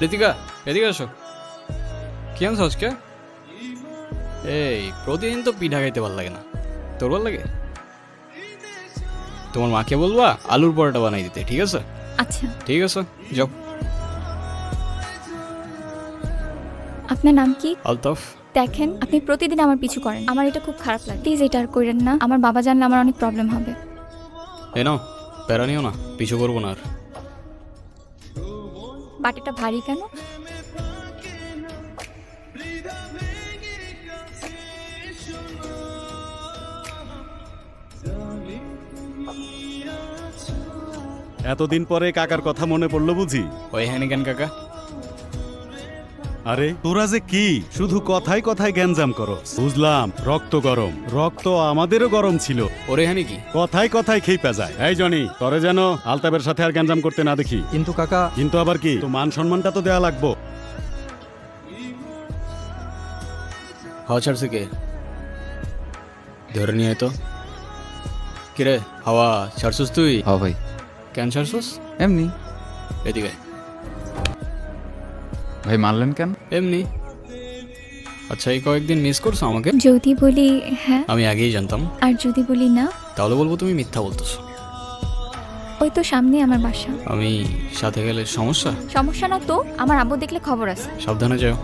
ঋতিকা, এদিকে আসো। কি আনছো আজকে? এই প্রতিদিন তো পিঠা খাইতে ভালো লাগে না, তোর ভালো লাগে? তোমার মাকে বলবা আলুর পরোটা বানাই দিতে, ঠিক আছে? আচ্ছা। ঠিক আছে, যাও। আপনার নাম কি? আলতাফ। দেখেন, আপনি প্রতিদিন আমার পিছু করেন, আমার এটা খুব খারাপ লাগে। প্লিজ এটা আর করেন না, আমার বাবা জানলে আমার অনেক প্রবলেম হবে। এ নাও, প্যারা নিও না, পিছু করবো না আর। বাটিটা ভারী কেন? এতদিন পরে কাকার কথা মনে পড়লো বুঝি? ওই হ্যানি কেন কাকা? আরে তোরা যে কি শুধু কথায় কথায় গ্যাঞ্জাম করো। বুঝলাম রক্ত গরম, রক্ত আমাদেরও গরম ছিল। ওরে হ্যানি কি? কথায় কথায় খেপা যায়। এই জনি, তরে যেন আলতাবের সাথে আর গ্যাঞ্জাম করতে না দেখি। কিন্তু কাকা, কিন্তু আবার কি, তো মান সম্মানটা তো দেয়া লাগবো। হাওয়া ছাড়ছে কে? ধরে নিয়ে আয় তো। কিরে হাওয়া ছাড়ছস তুই? হ্যাঁ ভাই, কেন ছাড়ছস? এমনি। এদিকে ভাই মানলেন কেন? এমনি। আচ্ছা, এই কয়েকদিন মিস করছো আমাকে? যদি বলি হ্যাঁ, আমি আগেই জানতাম। আর যদি বলি না? তাহলে বলবো তুমি মিথ্যা বলতেছো। ওই তো সামনে আমার বাসা। আমি সাথে গেলে সমস্যা? সমস্যা না তো, আমার আব্বু দেখলে খবর আছে। সাবধানে যাও।